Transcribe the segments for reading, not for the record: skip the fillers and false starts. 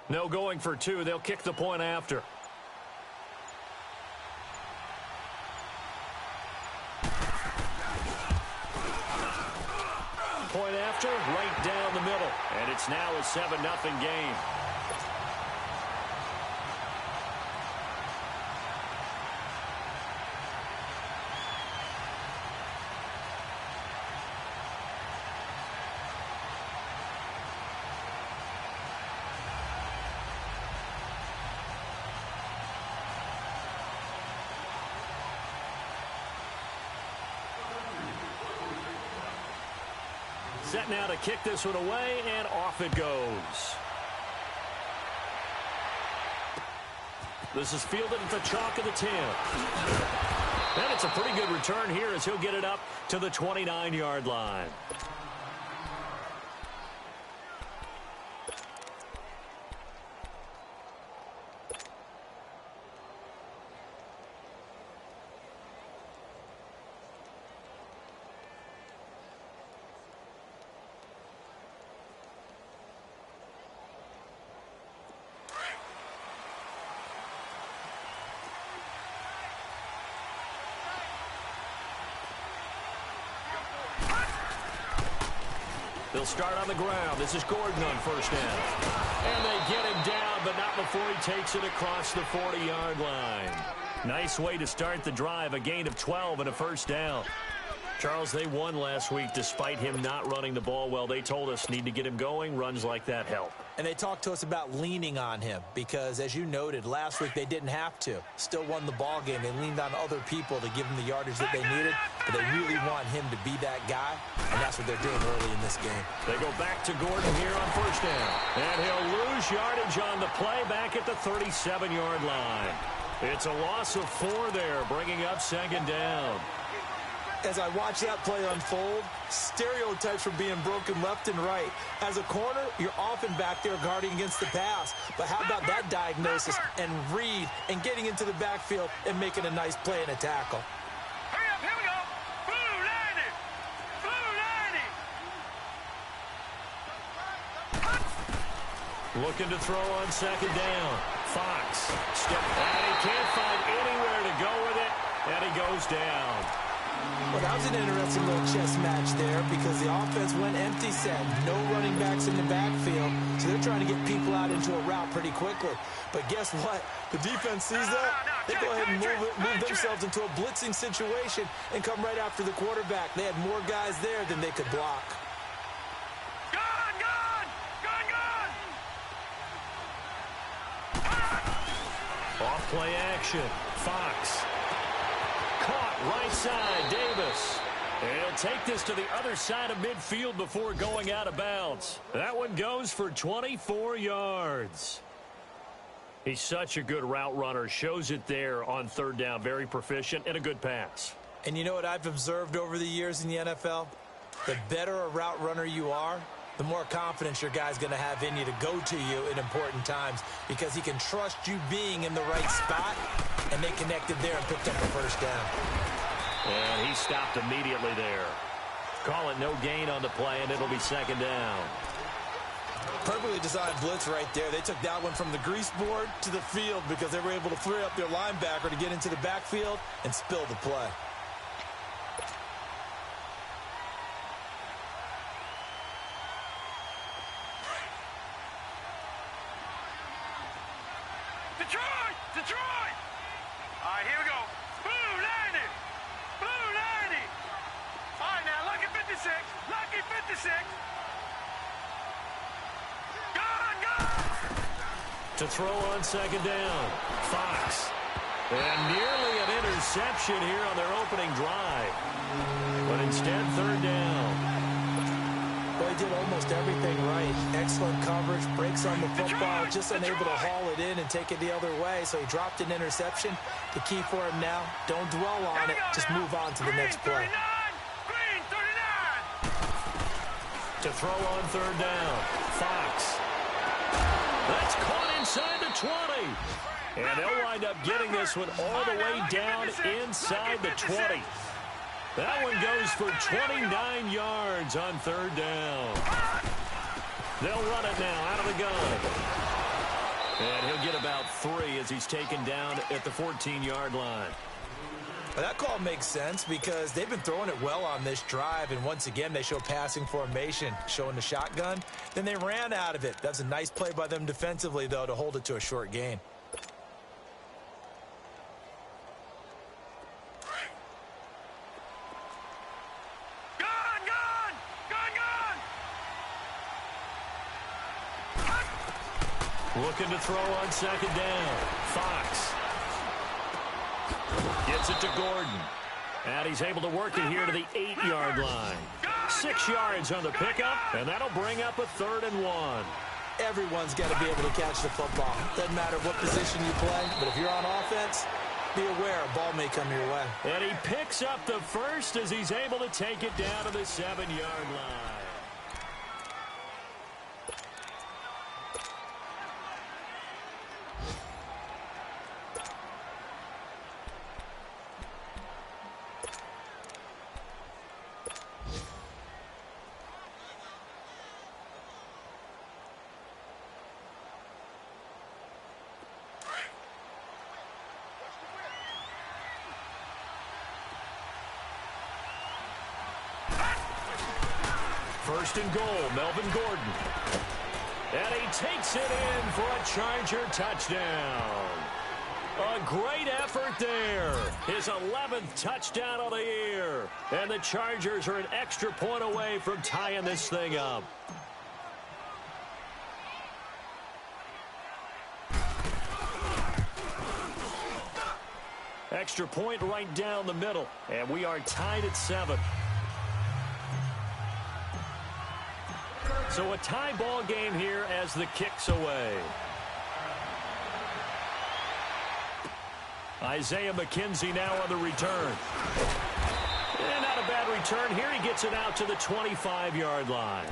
No going for two. They'll kick the point after. Point after, right down the middle. And it's now a 7-0 game. Set now to kick this one away, and off it goes. This is fielded at the chalk of the 10. And it's a pretty good return here as he'll get it up to the 29-yard line. They'll start on the ground. This is Gordon on first down. And they get him down, but not before he takes it across the 40-yard line. Nice way to start the drive, a gain of 12 and a first down. Charles, they won last week despite him not running the ball well. They told us need to get him going. Runs like that help. And they talked to us about leaning on him because, as you noted, last week they didn't have to. Still won the ball game. They leaned on other people to give them the yardage that they needed, but they really want him to be that guy, and that's what they're doing early in this game. They go back to Gordon here on first down, and he'll lose yardage on the play back at the 37-yard line. It's a loss of 4 there, bringing up second down. As I watch that play unfold, stereotypes are being broken left and right. As a corner, you're often back there guarding against the pass. But how about that diagnosis and read and getting into the backfield and making a nice play and a tackle? Hurry up, here we go. Blue 90. Blue 90. Looking to throw on second down. Fox. And he can't find anywhere to go with it, and he goes down. Well, that was an interesting little chess match there because the offense went empty set. No running backs in the backfield, so they're trying to get people out into a route pretty quickly. But guess what? The defense sees that. They go ahead and move themselves into a blitzing situation and come right after the quarterback. They had more guys there than they could block. Off play action. Fox. Caught right side. Davis. And he'll take this to the other side of midfield before going out of bounds. That one goes for 24 yards. He's such a good route runner. Shows it there on third down. Very proficient and a good pass. And you know what I've observed over the years in the NFL? The better a route runner you are, the more confidence your guy's going to have in you to go to you in important times because he can trust you being in the right spot, and they connected there and picked up the first down. And he stopped immediately there. Call it no gain on the play, and it'll be second down. Perfectly designed blitz right there. They took that one from the grease board to the field because they were able to free up their linebacker to get into the backfield and spill the play. Detroit! All right, here we go. Blue 90! Blue 90! All right, now, lucky 56. Lucky 56. To throw on second down. Fox. And nearly an interception here on their opening drive. But instead, third down. Well, he did almost everything right. Excellent coverage, breaks on the football, just unable to haul it in and take it the other way. So he dropped an interception. The key for him now, don't dwell on it. Just move on to the next play. Green 39! To throw on third down. Fox. That's caught inside the 20. And they'll wind up getting this one all the way down inside the 20. That one goes for 29 yards on third down. They'll run it now out of the gun. And he'll get about 3 as he's taken down at the 14-yard line. Well, that call makes sense because they've been throwing it well on this drive, and once again they show passing formation, showing the shotgun. Then they ran out of it. That's a nice play by them defensively, though, to hold it to a short gain. Looking to throw on second down. Fox gets it to Gordon. And he's able to work it here to the 8-yard line. 6 yards on the pickup, and that'll bring up a 3rd and 1. Everyone's got to be able to catch the football. Doesn't matter what position you play, but if you're on offense, be aware a ball may come your way. And he picks up the first as he's able to take it down to the 7-yard line. First and goal, Melvin Gordon. And he takes it in for a Charger touchdown. A great effort there. His 11th touchdown of the year. And the Chargers are an extra point away from tying this thing up. Extra point right down the middle. And we are tied at 7. So a tie ball game here as the kick's away. Isaiah McKenzie now on the return. And not a bad return here. He gets it out to the 25-yard line.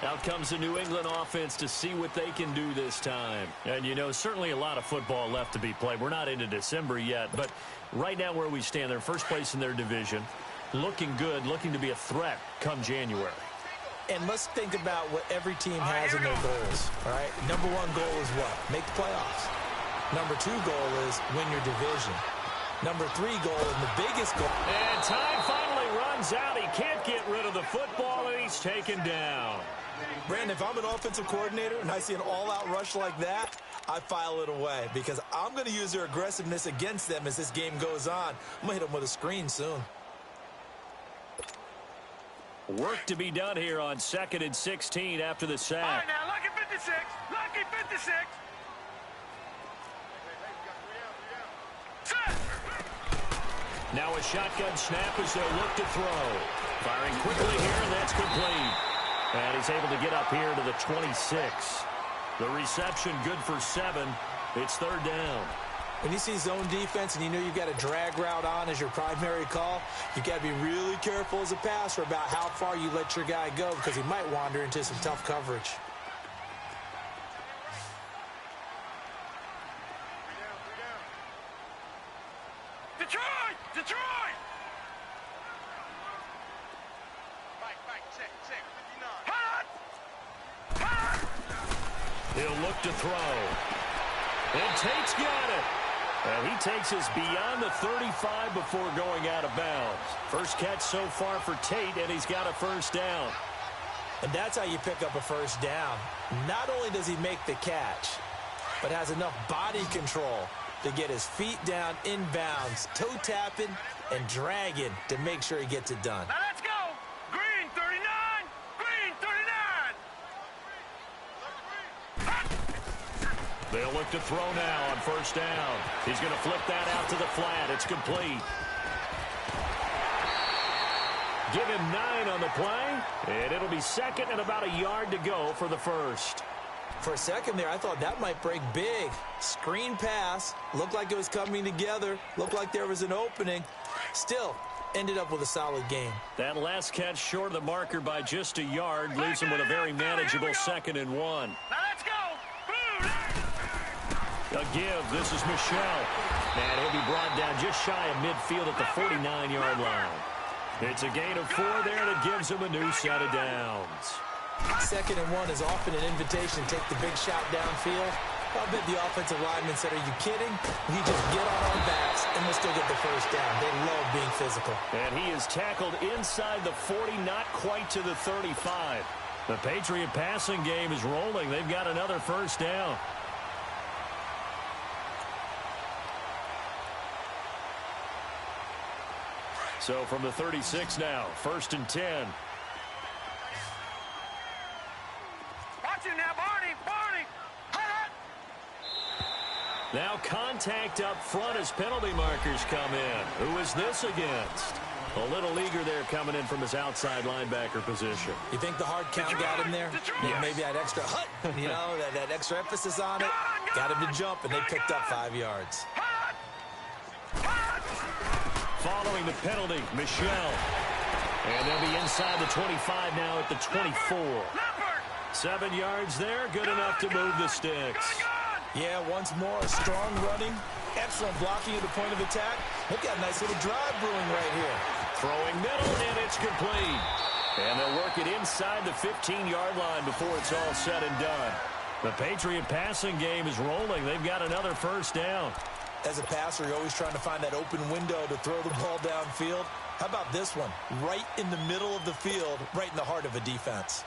Out comes the New England offense to see what they can do this time. And, you know, certainly a lot of football left to be played. We're not into December yet, but right now where we stand, they're first place in their division. Looking good, looking to be a threat come January. And let's think about what every team has in their goals, all right? Number 1 goal is what? Make the playoffs. Number 2 goal is win your division. Number 3 goal, and the biggest goal. And time finally runs out. He can't get rid of the football, and he's taken down. Brandon, if I'm an offensive coordinator and I see an all-out rush like that, I file it away because I'm going to use their aggressiveness against them as this game goes on. I'm going to hit them with a screen soon. Work to be done here on 2nd and 16 after the sack. All right, now, lucky 56. Lucky 56. Set. Now a shotgun snap as they'll look to throw. Firing quickly here, and that's complete. And he's able to get up here to the 26. The reception good for 7. It's 3rd down. When you see zone defense and you know you've got a drag route on as your primary call, you've got to be really careful as a passer about how far you let your guy go because he might wander into some tough coverage. Detroit! Detroit! Right, check, 59. Hot! Hot! He'll look to throw. And Tate's got it. And he takes us beyond the 35 before going out of bounds. First catch so far for Tate, and he's got a first down. And that's how you pick up a first down. Not only does he make the catch, but has enough body control to get his feet down inbounds, toe tapping and dragging to make sure he gets it done. Now let's go! Green 39! Green 39! They'll look to throw now on first down. He's going to flip that out to the flat. It's complete. Give him 9 on the play, and it'll be 2nd and about a yard to go for the first. For a second there, I thought that might break big. Screen pass. Looked like it was coming together. Looked like there was an opening. Still, ended up with a solid game. That last catch short of the marker by just a yard leaves him with a very manageable 2nd and 1. Now let's go! Boom! A give. This is Michelle. And he'll be brought down just shy of midfield at the 49-yard line. It's a gain of 4 there that gives him a new set of downs. 2nd and 1 is often an invitation to take the big shot downfield. I bet the offensive lineman said, are you kidding? We just get on our backs and we'll still get the first down. They love being physical. And he is tackled inside the 40, not quite to the 35. The Patriot passing game is rolling. They've got another first down. So from the 36 now, 1st and 10. Watch it now, Barney. Barney. Now contact up front as penalty markers come in. Who is this against? A little eager there coming in from his outside linebacker position. You think the hard count got him there? Yeah, maybe that extra that extra emphasis on it. Got him to jump, and they picked up 5 yards. Following the penalty, Michelle. And they'll be inside the 25 now at the 24. 7 yards there, good enough to move the sticks. Yeah, once more, strong running, excellent blocking at the point of attack. They've got a nice little drive brewing right here. Throwing middle, and it's complete. And they'll work it inside the 15-yard line before it's all said and done. The Patriot passing game is rolling. They've got another first down. As a passer, you're always trying to find that open window to throw the ball downfield. How about this one? Right in the middle of the field, right in the heart of a defense.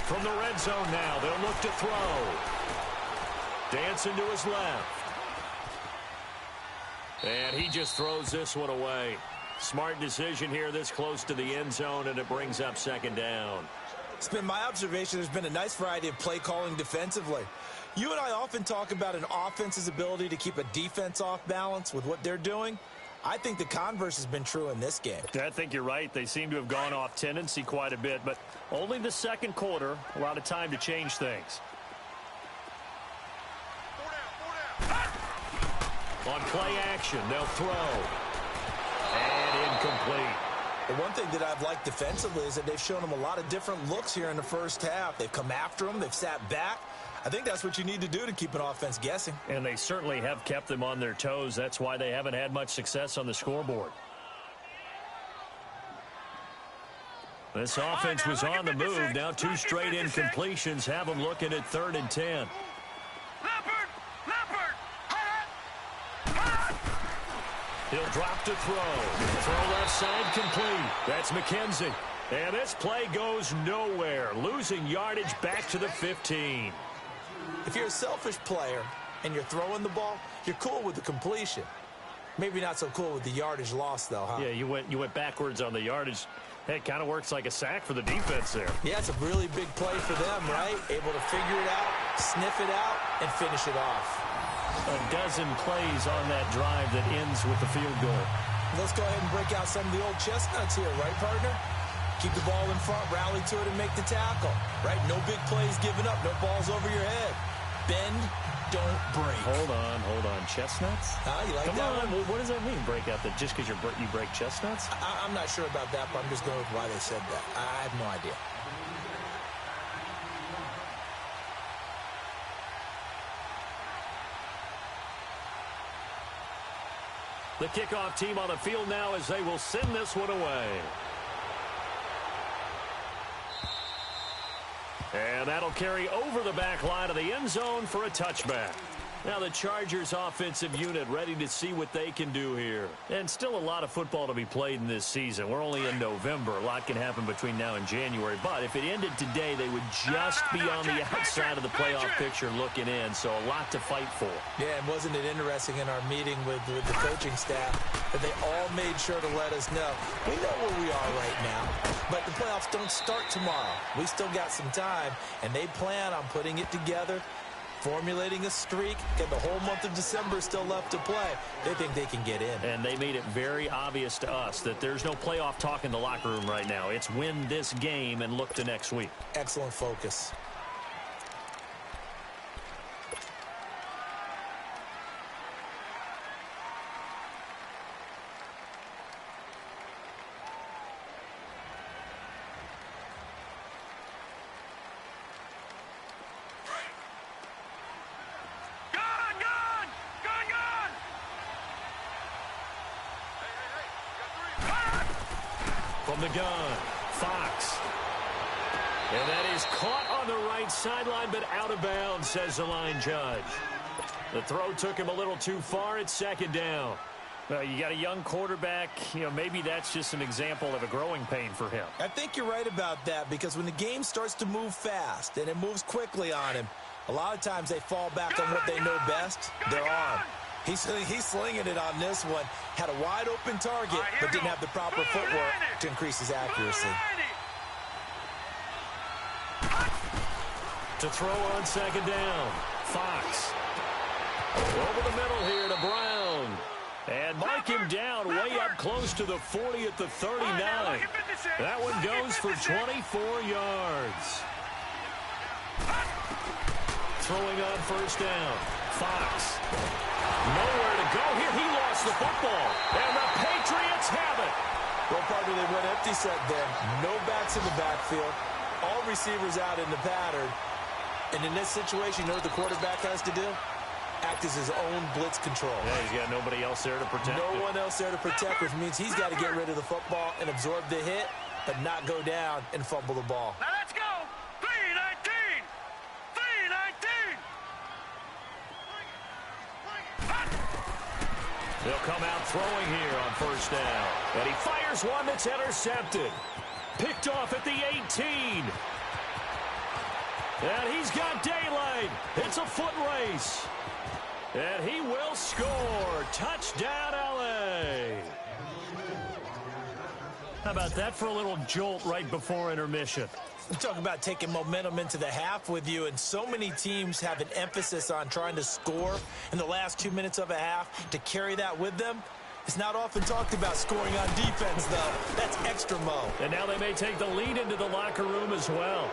From the red zone now, they'll look to throw. Dancing to his left. And he just throws this one away. Smart decision here this close to the end zone, and it brings up 2nd down. It's been my observation there's been a nice variety of play calling defensively. You and I often talk about an offense's ability to keep a defense off balance with what they're doing. I think the converse has been true in this game. I think you're right. They seem to have gone off tendency quite a bit, but only the second quarter, a lot of time to change things. On play action, they'll throw. And incomplete. The one thing that I've liked defensively is that they've shown them a lot of different looks here in the first half. They've come after them. They've sat back. I think that's what you need to do to keep an offense guessing. And they certainly have kept them on their toes. That's why they haven't had much success on the scoreboard. This offense was on the move. Now 2 straight incompletions have them looking at 3rd and 10. He'll drop to throw. Throw left side complete. That's McKenzie. And this play goes nowhere. Losing yardage back to the 15. If you're a selfish player and you're throwing the ball, you're cool with the completion. Maybe not so cool with the yardage loss, though, huh? Yeah, you went backwards on the yardage. It kind of works like a sack for the defense there. Yeah, it's a really big play for them, right? Able to figure it out, sniff it out, and finish it off. A dozen plays on that drive that ends with the field goal. Let's go ahead and break out some of the old chestnuts here, right, partner? Keep the ball in front, rally to it, and make the tackle, right? No big plays given up, no balls over your head. Bend, don't break. Hold on. Chestnuts? You like Come that on. one? What does that mean, break out? That just because you break chestnuts? I'm not sure about that, but I'm just going with why they said that. I have no idea. The kickoff team on the field now as they will send this one away. And that'll carry over the back line of the end zone for a touchback. Now the Chargers offensive unit ready to see what they can do here. And still a lot of football to be played in this season. We're only in November. A lot can happen between now and January. But if it ended today, they would just be on the outside of the playoff picture looking in. So a lot to fight for. Yeah, and wasn't it interesting in our meeting with the coaching staff that they all made sure to let us know. We know where we are right now, but the playoffs don't start tomorrow. We still got some time, and they plan on putting it together, formulating a streak, and the whole month of December is still left to play. They think they can get in. And they made it very obvious to us that there's no playoff talk in the locker room right now. It's win this game and look to next week. Excellent focus. From the gun, Fox. And that is caught on the right sideline, but out of bounds, says the line judge. The throw took him a little too far. It's second down. Well, you got a young quarterback. Maybe that's just an example of a growing pain for him. I think you're right about that, because when the game starts to move fast and it moves quickly on him, a lot of times they fall back on what they know best, their arm. He's slinging it on this one. Had a wide open target, but didn't have the proper footwork to increase his accuracy. To throw on second down, Fox. Over the middle here to Brown. And mark him down way up close to the 40 at the 39. That one goes for 24 yards. Throwing on first down, Fox. Nowhere to go here. He lost the football. And the Patriots have it. Well, partner, they went empty set there. No backs in the backfield. All receivers out in the pattern. And in this situation, you know what the quarterback has to do? Act as his own blitz control. Yeah, he's got nobody else there to protect him. No one else there to protect, which means he's got to get rid of the football and absorb the hit, but not go down and fumble the ball. Now let's go. 3-19. 3-19. They'll come out throwing here on first down. And he fires one that's intercepted. Picked off at the 18. And he's got daylight. It's a foot race. And he will score. Touchdown, L.A. How about that for a little jolt right before intermission? We talk about taking momentum into the half with you, and so many teams have an emphasis on trying to score in the last 2 minutes of a half to carry that with them. It's not often talked about scoring on defense, though. That's extra mo. And now they may take the lead into the locker room as well.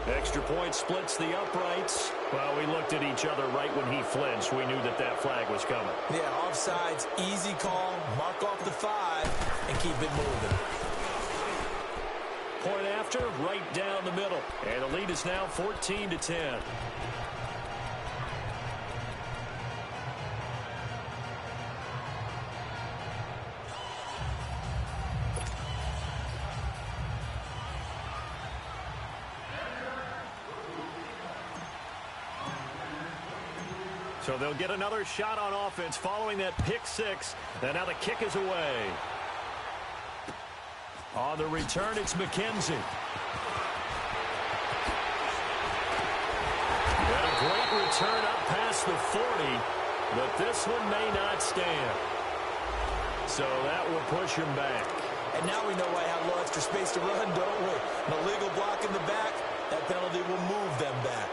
Extra point splits the uprights. Well, we looked at each other right when he flinched. We knew that that flag was coming. Yeah, offsides, easy call, mark off the 5, and keep it moving. Point after, right down the middle. And the lead is now 14-10. So they'll get another shot on offense following that pick six. And now the kick is away. On the return, it's McKenzie. And a great return up past the 40, but this one may not stand. So that will push him back. And now we know why I have a little extra space to run, don't we? An illegal block in the back, that penalty will move them back.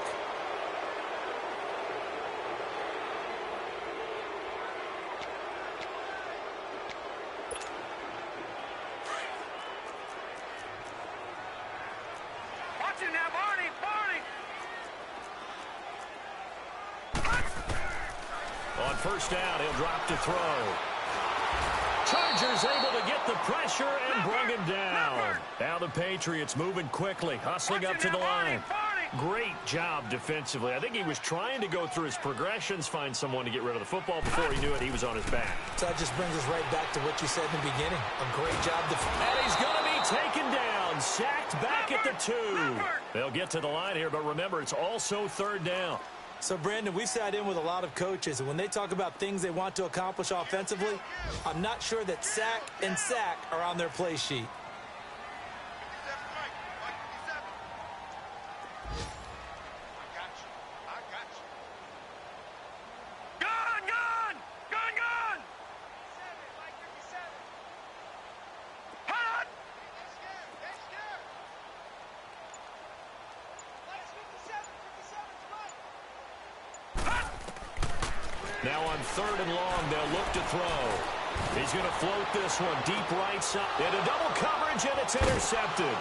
On first down, he'll drop to throw. Chargers able to get the pressure and bring him down. Now the Patriots moving quickly, hustling up to the line. Great job defensively. I think he was trying to go through his progressions, find someone to get rid of the football. Before he knew it, he was on his back. So that just brings us right back to what you said in the beginning. A great job defensively. And he's going to be taken down, sacked back at the 2. They'll get to the line here, but remember, it's also third down. So, Brandon, we've sat in with a lot of coaches, and when they talk about things they want to accomplish offensively, I'm not sure that sack and sack are on their play sheet. Now on third and long, they'll look to throw. He's going to float this one deep right side. Into double coverage, and it's intercepted.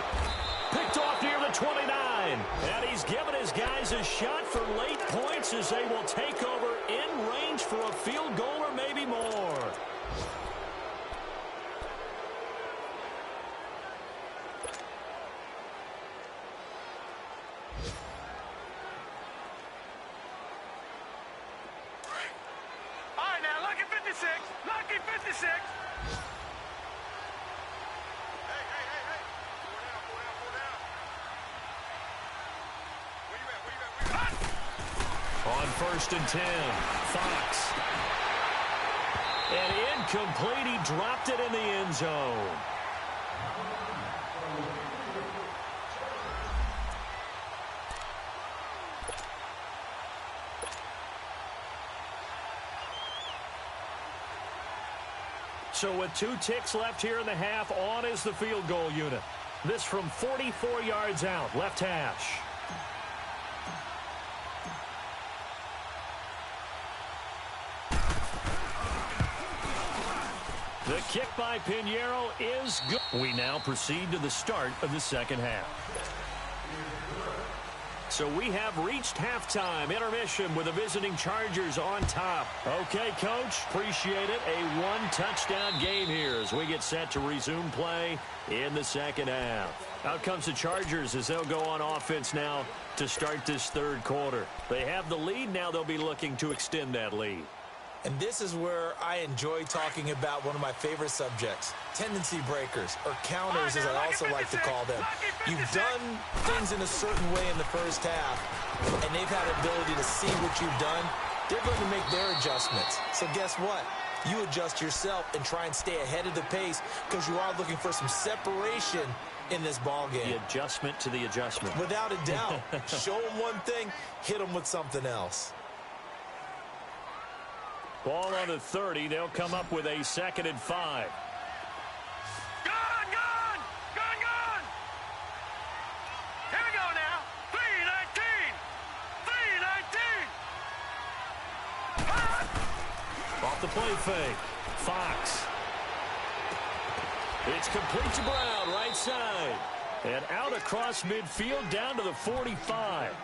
Picked off near the 29. And he's given his guys a shot for late points as they will take over in range for a field goal or maybe more. Lucky 56. Hey. 1st and 10. Fox. And incomplete. He dropped it in the end zone. So with 2 ticks left here in the half, on is the field goal unit. This from 44 yards out, left hash. The kick by Pinheiro is good. We now proceed to the start of the second half. So we have reached halftime. Intermission with the visiting Chargers on top. Okay, Coach, appreciate it. A 1-touchdown game here as we get set to resume play in the second half. Out comes the Chargers as they'll go on offense now to start this third quarter. They have the lead. Now they'll be looking to extend that lead. And this is where I enjoy talking about one of my favorite subjects, tendency breakers, or counters as I also like to call them. You've done things in a certain way in the first half, and they've had the ability to see what you've done. They're going to make their adjustments. So guess what? You adjust yourself and try and stay ahead of the pace because you are looking for some separation in this ball game. The adjustment to the adjustment. Without a doubt. Show them one thing, hit them with something else. Ball on the 30. They'll come up with a 2nd and 5. Gone! Here we go now. 3-19. Off the play fake. Fox. It's complete to Brown, right side. And out across midfield down to the 45.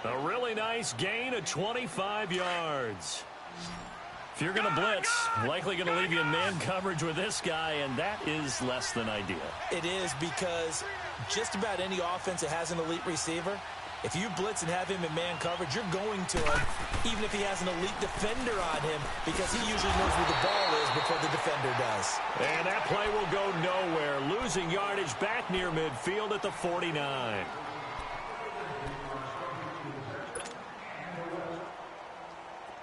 A really nice gain of 25 yards. If you're going to blitz, likely going to leave you in man coverage with this guy, and that is less than ideal. It is because just about any offense that has an elite receiver, if you blitz and have him in man coverage, you're going to him, even if he has an elite defender on him, because he usually knows where the ball is before the defender does. And that play will go nowhere, losing yardage back near midfield at the 49.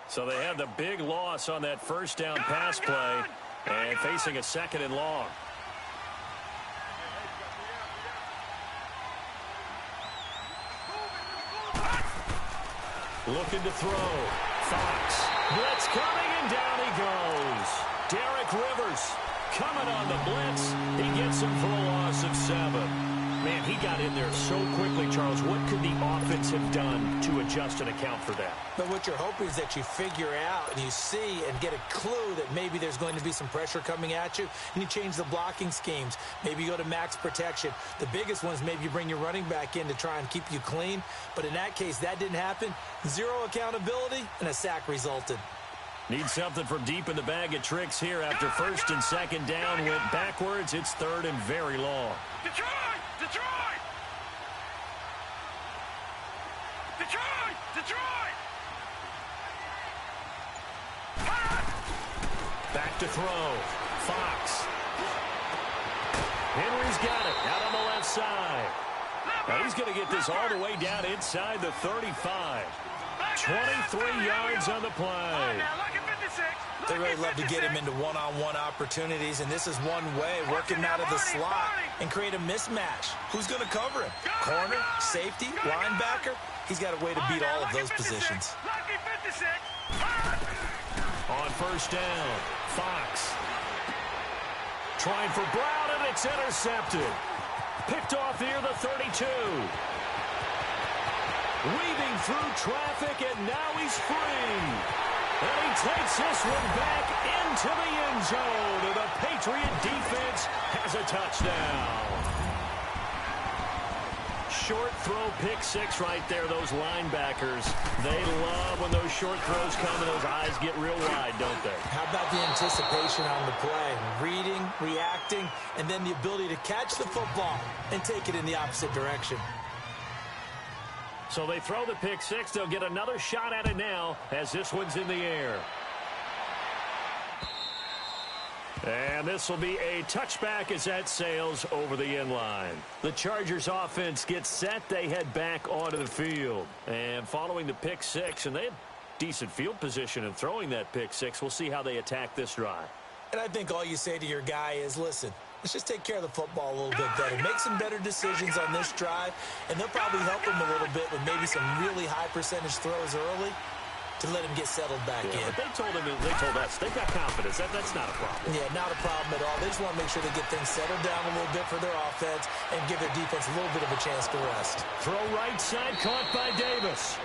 So they have the big loss on that first down pass play and facing a 2nd and long. Looking to throw. Fox. Blitz coming, and down he goes. Derek Rivers coming on the blitz. He gets him for a loss of 7. Man, he got in there so quickly, Charles. What could the offense have done to adjust and account for that? But what you're hoping is that you figure out and you see and get a clue that maybe there's going to be some pressure coming at you, and you change the blocking schemes. Maybe you go to max protection. The biggest one is maybe you bring your running back in to try and keep you clean. But in that case, that didn't happen. 0 accountability, and a sack resulted. Need something from deep in the bag of tricks here after 1st and 2nd down. Went backwards. It's 3rd and very long. Detroit! Back to throw. Fox. Henry's got it out on the left side. Now he's going to get this all the way down inside the 35. 23 yards on the play. They really love to get him into one-on-one opportunities, and this is one way, work him out of the slot and create a mismatch. Who's going to cover him? Corner, safety, linebacker? He's got a way to beat all of those positions. On 1st down, Fox. Trying for Brown, and it's intercepted. Picked off near the 32. Weaving through traffic, and now he's free. And he takes this one back into the end zone. And the Patriot defense has a touchdown. Short throw, pick 6 right there. Those linebackers, they love when those short throws come and those eyes get real wide, don't they? How about the anticipation on the play? Reading, reacting, and then the ability to catch the football and take it in the opposite direction. So they throw the pick 6. They'll get another shot at it now as this one's in the air. And this will be a touchback as that sails over the end line. The Chargers offense gets set. They head back onto the field. And following the pick 6, and they had decent field position and throwing that pick six. We'll see how they attack this drive. And I think all you say to your guy is, listen, let's just take care of the football a little bit better. Make some better decisions on this drive, and they'll probably help him a little bit with maybe some really high percentage throws early to let him get settled back in. But they told us, they've got confidence. That's not a problem. Yeah, not a problem at all. They just want to make sure they get things settled down a little bit for their offense and give their defense a little bit of a chance to rest. Throw right side, caught by Davis.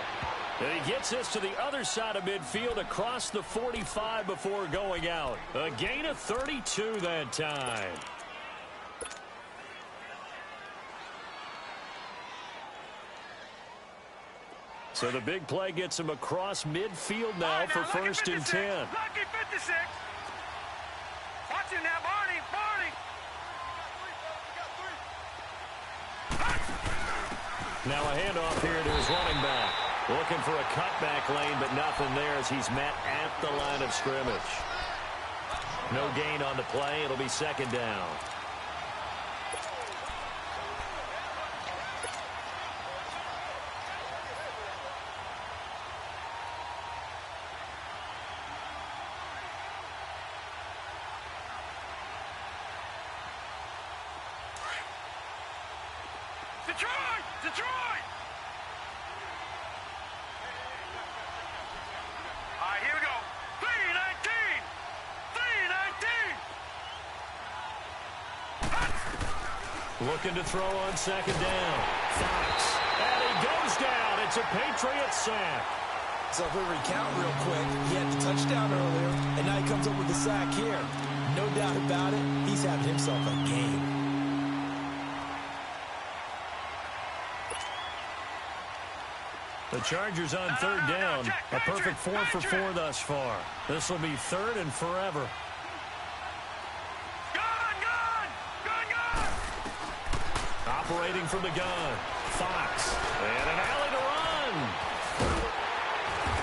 And he gets this to the other side of midfield across the 45 before going out. A gain of 32 that time. So the big play gets him across midfield now for first and 10. Lucky 56. Watch him now, Barney. Now a handoff here to his running back. Looking for a cutback lane, but nothing there as he's met at the line of scrimmage. No gain on the play. It'll be second down. Detroit! All right, here we go. 319! 319! Looking to throw on second down. Fox. And he goes down. It's a Patriot sack. So if we recount real quick, he had the touchdown earlier, and now he comes up with the sack here. No doubt about it, he's having himself a game. The Chargers on third down. A perfect 4 for 4 thus far. This will be third and forever. Operating from the gun. Fox. And an alley to run.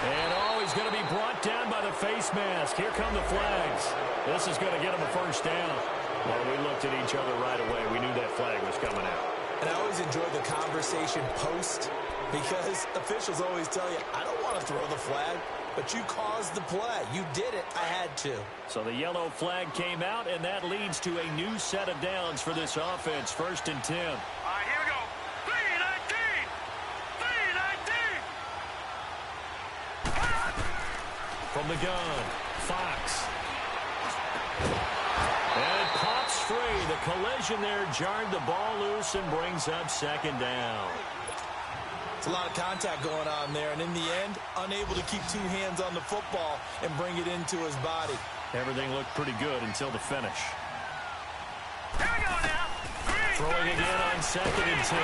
And he's going to be brought down by the face mask. Here come the flags. This is going to get him a first down. Well, we looked at each other right away. We knew that flag was coming out. And I always enjoy the conversation post, because officials always tell you, I don't want to throw the flag, but you caused the play. You did it. I had to. So the yellow flag came out, and that leads to a new set of downs for this offense. First and 10. All right, here we go. 319! 319! From the gun, Fox. And it pops free. The collision there jarred the ball loose and brings up second down. It's a lot of contact going on there, and in the end, unable to keep two hands on the football and bring it into his body. Everything looked pretty good until the finish. Here we go now. Throwing again on second and 10.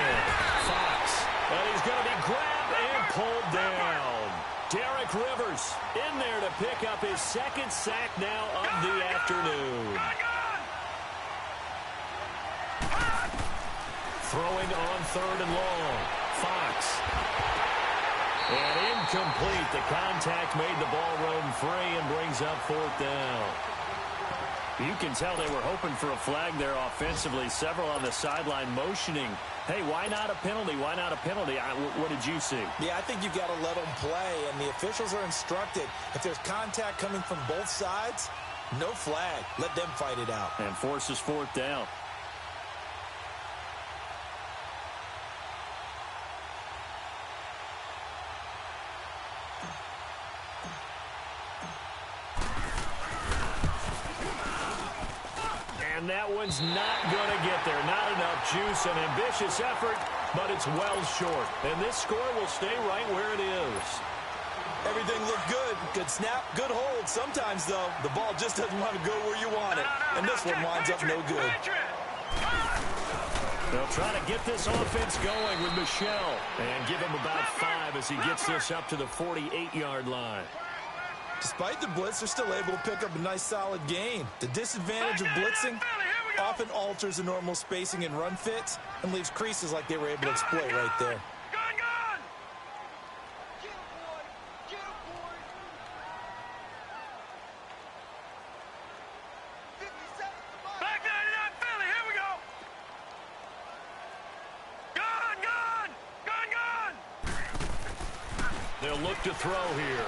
Fox. And he's going to be grabbed and pulled down. Derek Rivers in there to pick up his second sack now of the afternoon. Throwing on third and long. Fox. And incomplete. The contact made the ball roam free and brings up fourth down. You can tell they were hoping for a flag there offensively. Several on the sideline motioning. Hey, why not a penalty? Why not a penalty? What did you see? Yeah, I think you've got to let them play, and the officials are instructed. If there's contact coming from both sides, no flag. Let them fight it out. And forces fourth down. And that one's not going to get there. Not enough juice. An ambitious effort, but it's well short. And this score will stay right where it is. Everything looked good. Good snap, good hold. Sometimes, though, the ball just doesn't want to go where you want it. And this one winds up no good. They'll try to get this offense going with Michelle. And give him about 5 as he gets this up to the 48-yard line. Despite the blitz, they're still able to pick up a nice, solid gain. The disadvantage of blitzing often alters the normal spacing and run fits and leaves creases like they were able to exploit right there. They'll look to throw here.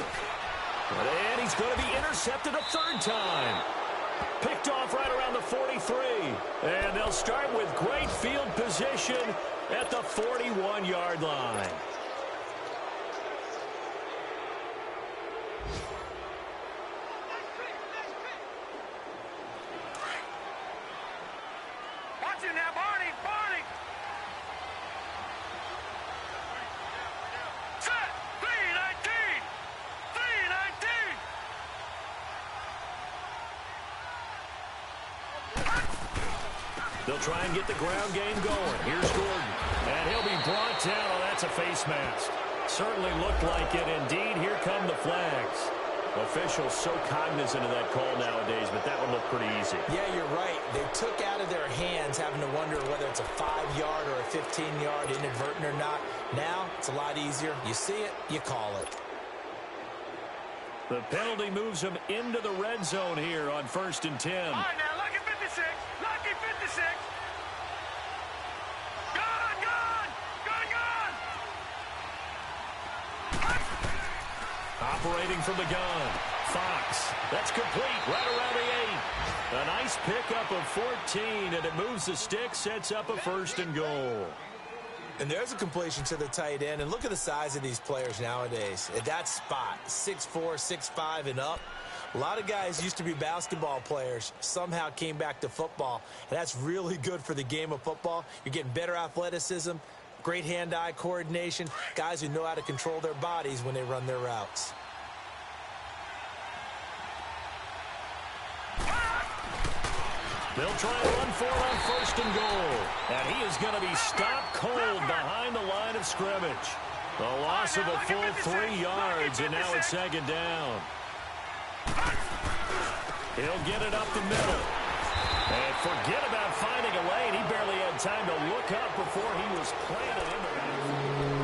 And he's going to be intercepted a third time. Picked off right around the 43. And they'll start with great field position at the 41-yard line. Watch it now, Barney. Barney. Set. 3-19. 3-19. They'll try and get the ground game going. Here's Gordon. And he'll be brought down. Oh, that's a face mask. Certainly looked like it. Indeed, here come the flags. Officials so cognizant of that call nowadays, but that one looked pretty easy. Yeah, you're right. They took out of their hands having to wonder whether it's a 5-yard or a 15-yard inadvertent or not. Now, it's a lot easier. You see it, you call it. The penalty moves him into the red zone here on 1st and 10. All right, now, lucky 56. Lucky 56. Gone, gone. Gone, gone. Operating from the gun. Fox. That's complete right around the 8. A nice pickup of 14, and it moves the stick, sets up a 1st and goal. And there's a completion to the tight end. And look at the size of these players nowadays. At that spot, 6'4", 6'5", and up. A lot of guys used to be basketball players, somehow came back to football. And that's really good for the game of football. You're getting better athleticism, great hand-eye coordination, guys who know how to control their bodies when they run their routes. They'll try and run for it on 1st and goal. And he is going to be stopped cold behind the line of scrimmage. A loss of a full 3 yards, and now it's 2nd down. He'll get it up the middle. And forget about finding a lane. He barely had time to look up before he was planted in the backfield.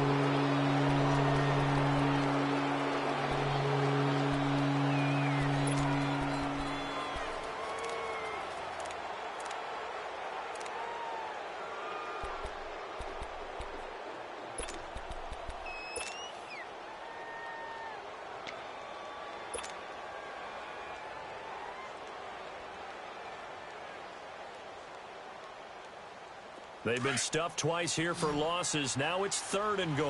They've been stuffed twice here for losses. Now it's 3rd and goal.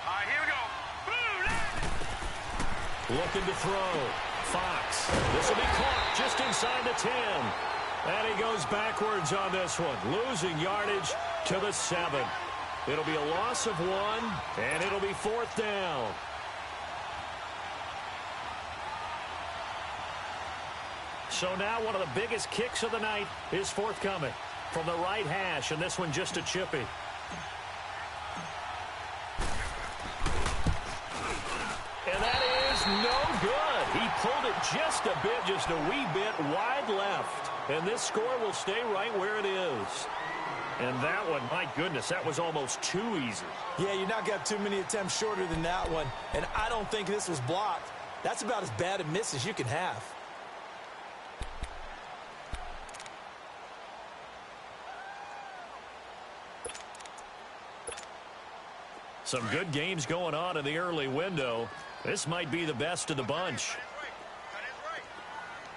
All right, here we go. Boom! Looking to throw. Fox. This will be caught just inside the 10. And he goes backwards on this one. Losing yardage to the 7. It'll be a loss of 1, and it'll be 4th down. So now one of the biggest kicks of the night is forthcoming from the right hash, and this one just a chippy. And that is no good. He pulled it just a bit, just a wee bit wide left. And this score will stay right where it is. And that one, my goodness, that was almost too easy. Yeah, you not got too many attempts shorter than that one. And I don't think this was blocked. That's about as bad a miss as you can have. Some good games going on in the early window. This might be the best of the bunch.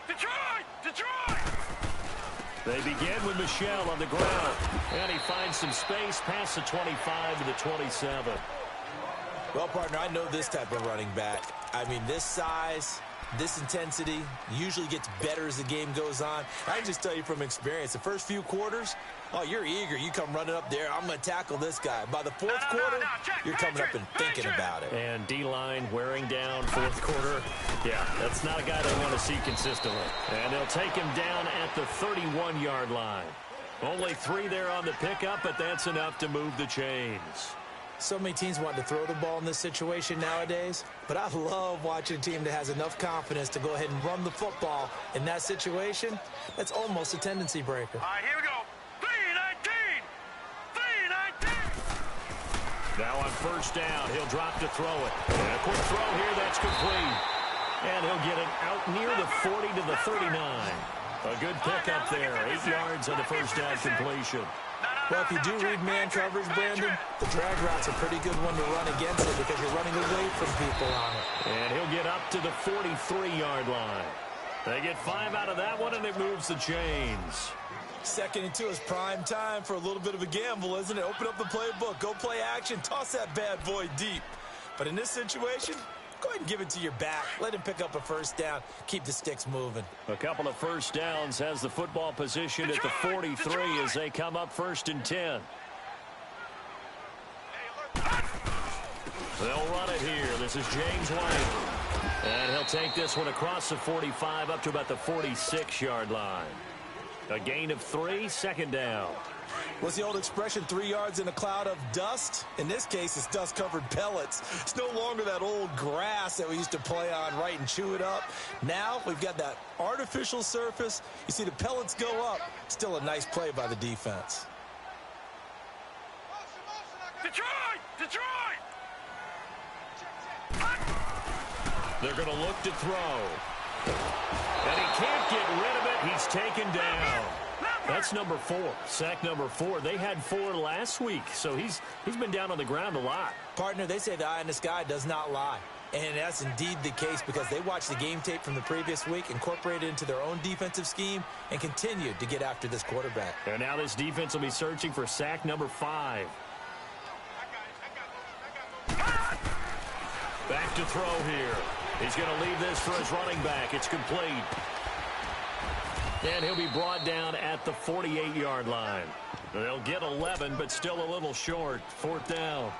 Detroit! Detroit! They begin with Michel on the ground. And he finds some space past the 25 to the 27. Well, partner, I know this type of running back. I mean, this size, this intensity usually gets better as the game goes on. I can just tell you from experience, the first few quarters, oh, you're eager. You come running up there. I'm going to tackle this guy. By the fourth quarter, you're coming up and thinking about it. And D-line wearing down 4th quarter. Yeah, that's not a guy they want to see consistently. And they'll take him down at the 31-yard line. Only 3 there on the pickup, but that's enough to move the chains. So many teams want to throw the ball in this situation nowadays, but I love watching a team that has enough confidence to go ahead and run the football in that situation. That's almost a tendency breaker. All right, here we go. 3-19! 3-19! Now on 1st down, he'll drop to throw it. And a quick throw here, that's complete. And he'll get it out near the 40 to the 39. A good pickup there, 8 yards on the 1st down completion. No, Well, if you do read man coverage, Brandon, the drag route's a pretty good one to run against it because you're running away from people on it. And he'll get up to the 43-yard line. They get 5 out of that one, and it moves the chains. 2nd and 2 is prime time for a little bit of a gamble, isn't it? Open up the playbook, go play action, toss that bad boy deep. But in this situation, go ahead and give it to your back. Let him pick up a first down. Keep the sticks moving. A couple of first downs has the football position at the 43 as they come up 1st and 10. They'll run it here. This is James White. And he'll take this one across the 45 up to about the 46-yard line. A gain of 3, 2nd down. What's the old expression, 3 yards in a cloud of dust? In this case, it's dust-covered pellets. It's no longer that old grass that we used to play on, right, and chew it up. Now we've got that artificial surface. You see the pellets go up. Still a nice play by the defense. Detroit! Detroit! They're going to look to throw. And he can't get rid of it. He's taken down. That's number 4. Sack number 4. They had 4 last week, so he's been down on the ground a lot. Partner, they say the eye in the sky does not lie. And that's indeed the case because they watched the game tape from the previous week, incorporated it into their own defensive scheme, and continued to get after this quarterback. And now this defense will be searching for sack number 5. Back to throw here. He's going to leave this for his running back. It's complete. And he'll be brought down at the 48-yard line. They'll get 11, but still a little short. 4th down.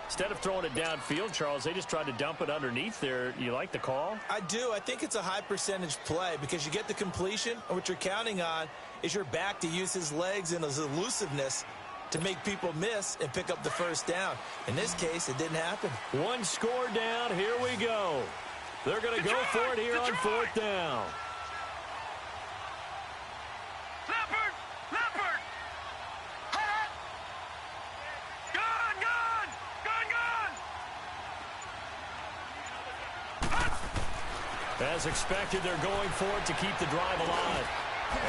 Instead of throwing it downfield, Charles, they just tried to dump it underneath there. You like the call? I do. I think it's a high-percentage play because you get the completion, and what you're counting on is your back to use his legs and his elusiveness to make people miss and pick up the first down. In this case, it didn't happen. 1 score down. Here we go. They're going to go for it here on 4th down. Leopard! Leopard! Gun! Gun! Gun! Gun! As expected, they're going for it to keep the drive alive.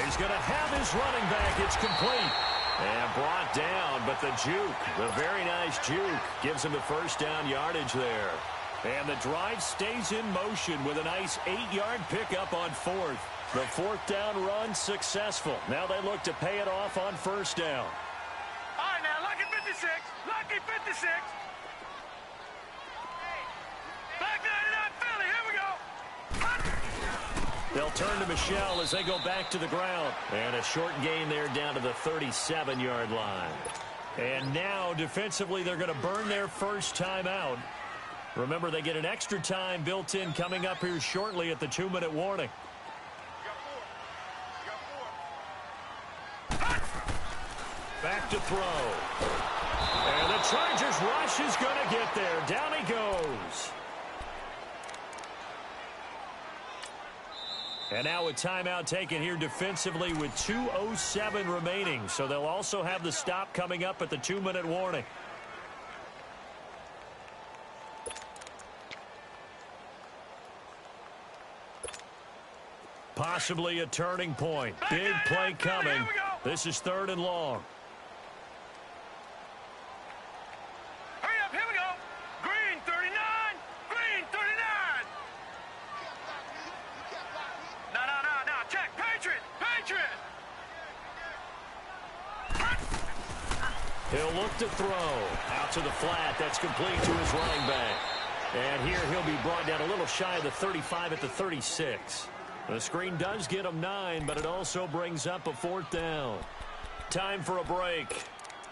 He's going to have his running back. It's complete. And brought down, but the juke, the very nice juke, gives him the first down yardage there. And the drive stays in motion with a nice 8-yard pickup on 4th. The 4th down run successful. Now they look to pay it off on 1st down. All right, now, lucky 56. Lucky 56. Back 99 Philly. Here we go. They'll turn to Michelle as they go back to the ground. And a short gain there down to the 37-yard line. And now, defensively, they're going to burn their first time out. Remember, they get an extra time built in coming up here shortly at the 2-minute warning. Back to throw. And the Chargers rush is going to get there. Down he goes. And now a timeout taken here defensively with 2:07 remaining. So they'll also have the stop coming up at the 2-minute warning. Possibly a turning point. Big play coming. This is 3rd and long. Hurry up, here we go. Green 39. Green 39. No. Check. Patriot. Patriot. He'll look to throw. Out to the flat. That's complete to his running back. And here he'll be brought down a little shy of the 35 at the 36. The screen does get him 9, but it also brings up a 4th down. Time for a break.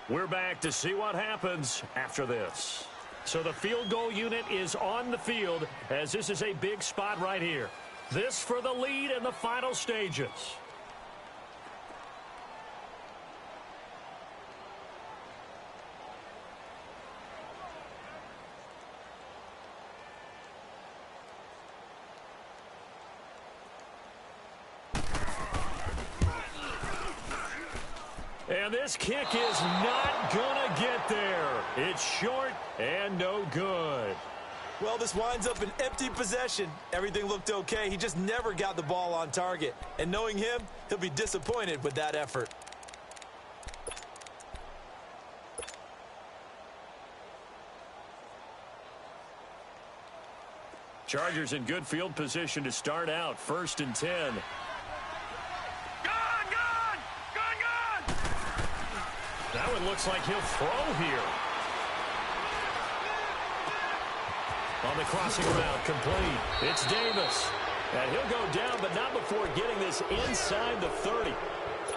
We're back to see what happens after this. So the field goal unit is on the field as this is a big spot right here. This for the lead in the final stages. And this kick is not going to get there. It's short and no good. Well, this winds up an empty possession. Everything looked okay. He just never got the ball on target. And knowing him, he'll be disappointed with that effort. Chargers in good field position to start out. 1st and 10. That one looks like he'll throw here. On the crossing route, complete. It's Davis. And he'll go down, but not before getting this inside the 30.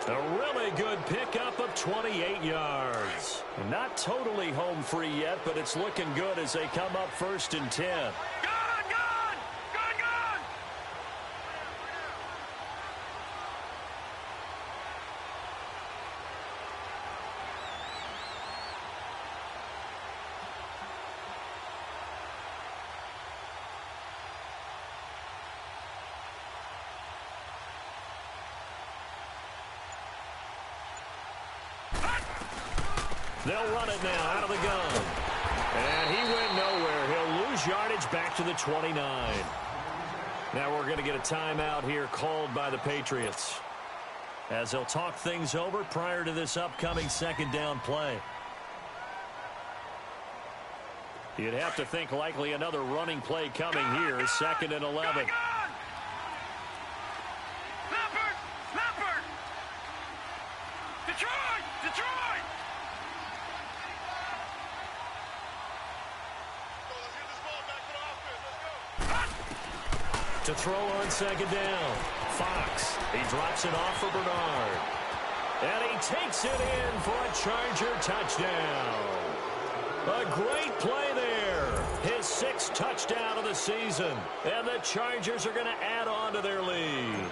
A really good pickup of 28 yards. Not totally home free yet, but it's looking good as they come up 1st and 10. They'll run it now out of the gun. And he went nowhere. He'll lose yardage back to the 29. Now we're going to get a timeout here called by the Patriots, as they'll talk things over prior to this upcoming 2nd down play. You'd have to think likely another running play coming here. 2nd and 11. To throw on 2nd down. Fox. He drops it off for Bernard. And he takes it in for a Charger touchdown. A great play there. His 6th touchdown of the season. And the Chargers are going to add on to their lead.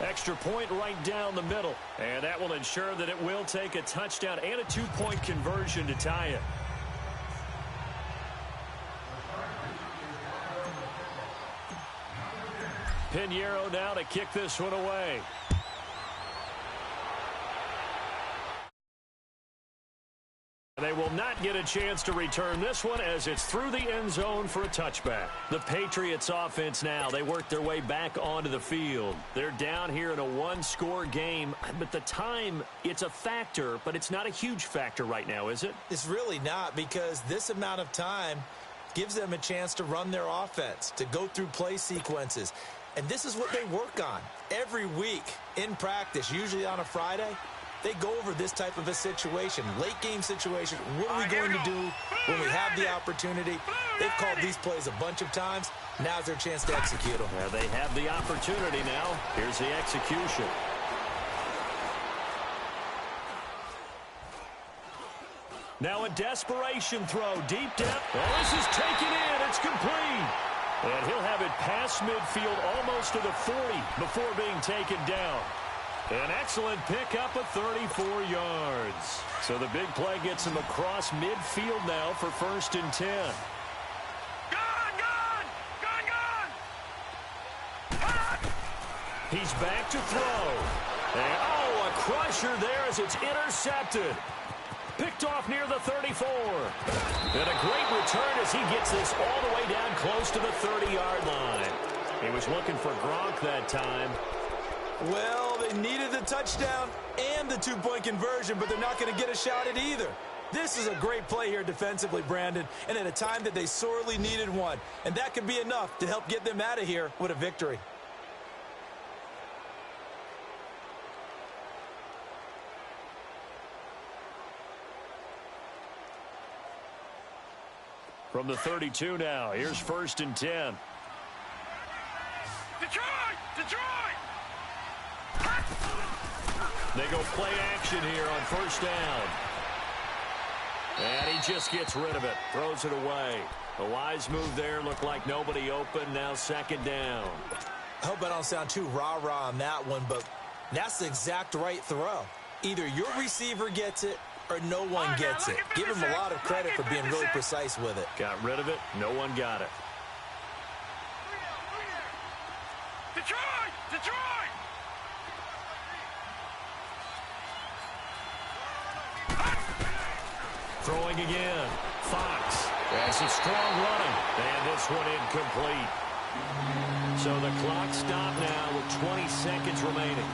Extra point right down the middle. And that will ensure that it will take a touchdown and a 2-point conversion to tie it. Pinheiro now to kick this one away. They will not get a chance to return this one as it's through the end zone for a touchback. The Patriots offense now, they work their way back onto the field. They're down here in a 1-score game, but the time, it's a factor, but it's not a huge factor right now, is it? It's really not, because this amount of time gives them a chance to run their offense, to go through play sequences. And this is what they work on every week in practice, usually on a Friday. They go over this type of a situation, late game situation. What are we going to do when we have the opportunity? They've called these plays a bunch of times. Now's their chance to execute them. Yeah, they have the opportunity now. Here's the execution. Now a desperation throw, deep depth. Well, this is taken in. It's complete. And he'll have it past midfield almost to the 40 before being taken down. An excellent pickup of 34 yards. So the big play gets him across midfield now for 1st and 10. He's back to throw. And, oh, a crusher there as it's intercepted. Picked off near the 34. And a great return as he gets this all the way down close to the 30-yard line. He was looking for Gronk that time. Well, they needed the touchdown and the 2-point conversion, but they're not going to get a shot at either. This is a great play here defensively, Brandon, and at a time that they sorely needed one. And that could be enough to help get them out of here with a victory. From the 32 now, here's 1st and 10. Detroit! They go play action here on 1st down. And he just gets rid of it, throws it away. A wise move there, looked like nobody open, now 2nd down. I hope I don't sound too rah-rah on that one, but that's the exact right throw. Either your receiver gets it or no one gets it. Give him a lot of credit for being really precise with it. Got rid of it, no one got it. Detroit! Throwing again. Fox. That's a strong running. And this one incomplete. So the clock stopped now with 20 seconds remaining.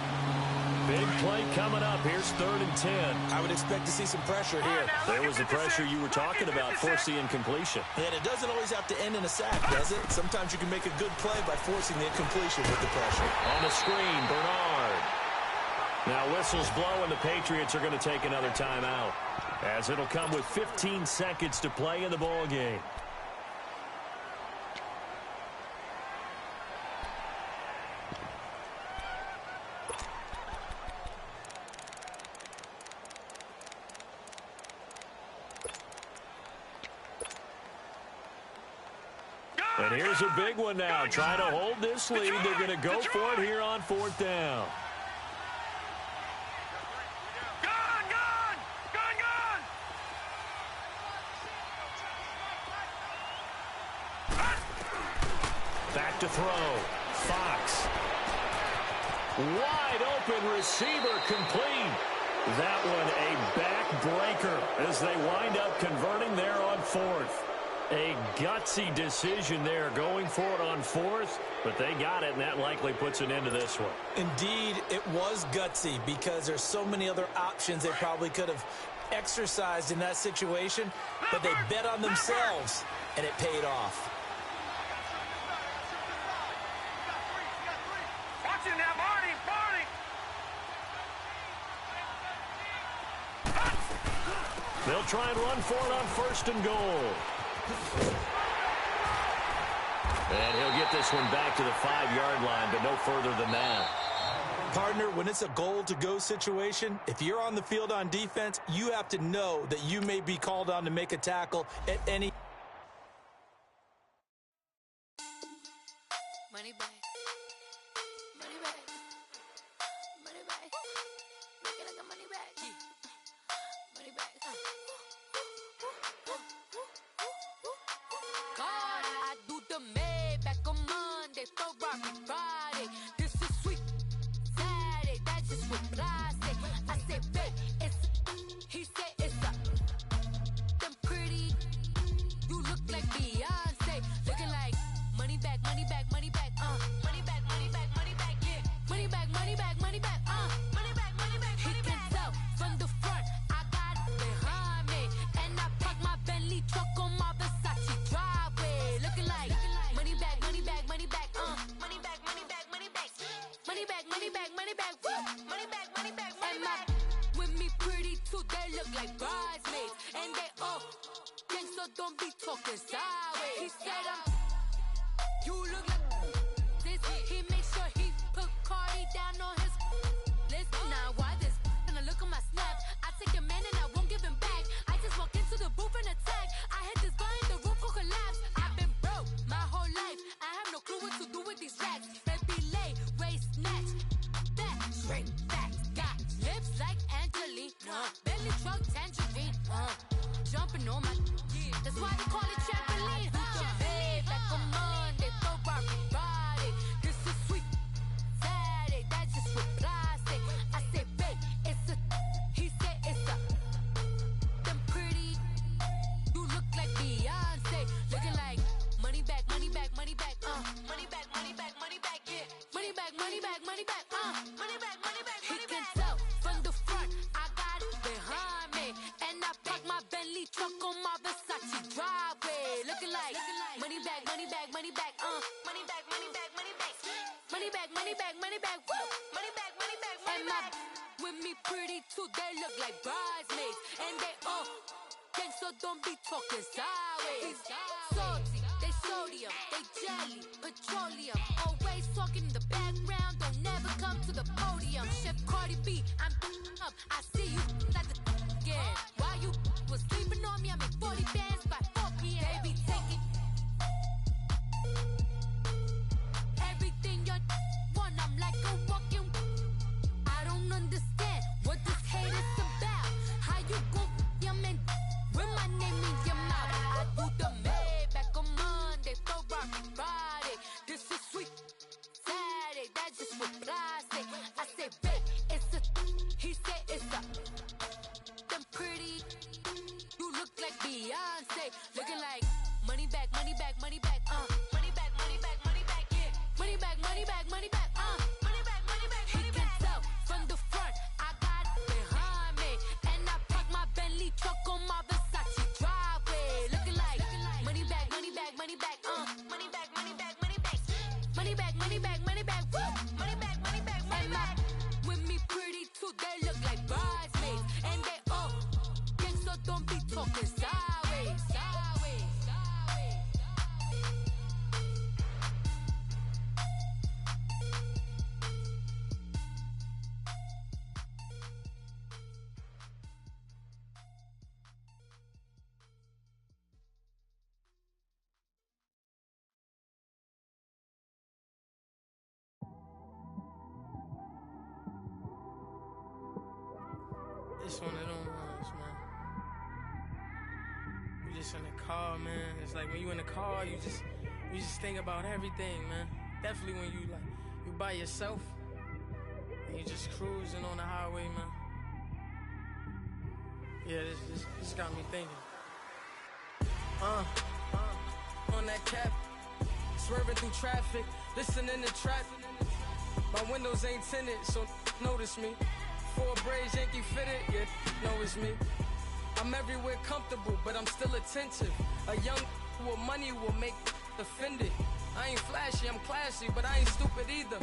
Big play coming up. Here's 3rd and 10. I would expect to see some pressure here. There was the pressure you were talking about, forcing incompletion. And it doesn't always have to end in a sack, does it? Sometimes you can make a good play by forcing the incompletion with the pressure. On the screen, Bernard. Now whistles blow, and the Patriots are going to take another timeout, as it'll come with 15 seconds to play in the ball game. And here's a big one now. Trying to hold this lead. They're going to go for it here on 4th down. Back to throw. Fox. Wide open receiver, complete. That one a backbreaker as they wind up converting there on 4th. A gutsy decision there, going for it on 4th, but they got it, and that likely puts an end to this one. Indeed, it was gutsy because there's so many other options they probably could have exercised in that situation, but they bet on themselves, and it paid off. Watch it now, Barney! They'll try and run for it on 1st and goal. And he'll get this one back to the 5-yard line, but no further than that. Partner, when it's a goal-to-go situation, if you're on the field on defense, you have to know that you may be called on to make a tackle at any... Money back. Money back. Money back. Make it like a money back. Money back. God, I do the Maybach on Monday, Ferrari Friday. This is sweet Saturday, that's just what I say. I say, babe, it's he said it's a them pretty. You look like Beyonce, looking like money back, money back, money back, money back, money back, money back, yeah, money back, money back, money back, money back, money back. He can tell from the front, I got it behind me, and I park my Bentley truck on my Versace driveway, looking like money back, money back, money back, money back, money back, money back, money back, money back, money back, money back, money back, money back. With me pretty too, they look like bridesmaids, and they all think so. Don't be talking sideways. He said you look like this. He makes sure he put Cardi down on his list. Now why this? Gonna look at my snap. I take your man and I won't give him back. I just walk into the booth and attack. I hit this guy in the roof will collapse. I've been broke my whole life. I have no clue what to do with these racks. Baby lay, waist snatch, back, straight back. Got lips like Angelina, belly truck tangerine. Jumping on my, that's why they call it trampoline. Back on Monday, Ferrari Friday. This is sweet Saturday, that's just what I say. I say, babe, it's a, he said it's a, them pretty. You look like Beyonce, looking like money back, money back, money back, money back, money back, money back, yeah, money back, money back, money back, money back, money back. He can tell from the front, I got it behind me, and I park my Bentley truck on my Versace driveway, looking like money back, money back, money back, money back, money back, money back, money back, money back, money back, money back, money back, money back. With me pretty too, they look like bridesmaids, and they all think so. Don't be talking sideways. Salty, they sodium, they jelly, petroleum. Always talking in the background, don't never come to the podium. Chef Cardi B, I'm up. I see you like the again. While you was sleeping on me, I make 40 bands by 4 p.m. They be taking everything you want. I'm like a walking. I don't understand what this hate is about. How you gon' your man with my name in your mouth? I do the Maybach on Monday, Ferrari Friday. This is sweet Saturday, that's just what I say. I say, babe, it's a, he said it's a, smoking sideways. It's one of them ones, man. You just in the car, man. It's like when you in the car, you just think about everything, man. Definitely when you by yourself and you just cruising on the highway, man. Yeah, this got me thinking. On that cap, swerving through traffic, listening to trap. My windows ain't tinted, so notice me. 4 braids, Yankee fitted, yeah, know it's me. I'm everywhere comfortable, but I'm still attentive. A young with money will make offended. I ain't flashy, I'm classy, but I ain't stupid either.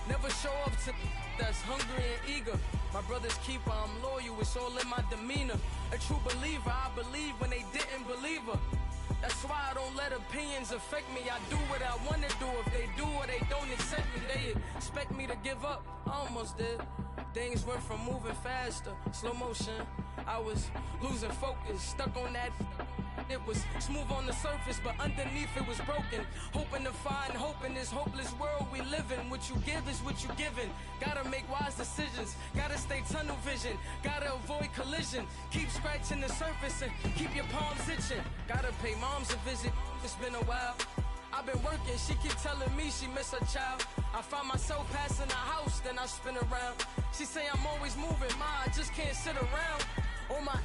Never show up to that's hungry and eager. My brother's keeper, I'm loyal, it's all in my demeanor. A true believer, I believe when they didn't believe her. That's why I don't let opinions affect me. I do what I want to do. If they do or they don't accept me, they expect me to give up. I almost did. Things went from moving faster, slow motion. I was losing focus, stuck on that. It was smooth on the surface, but underneath it was broken. Hoping to find hope in this hopeless world we live in. What you give is what you given. Gotta make wise decisions. Gotta stay tunnel vision. Gotta avoid collision. Keep scratching the surface and keep your palms itching. Gotta pay moms a visit. It's been a while. I've been working, she keep telling me she miss her child. I find myself passing the house, then I spin around. She say I'm always moving, ma, I just can't sit around. Oh my,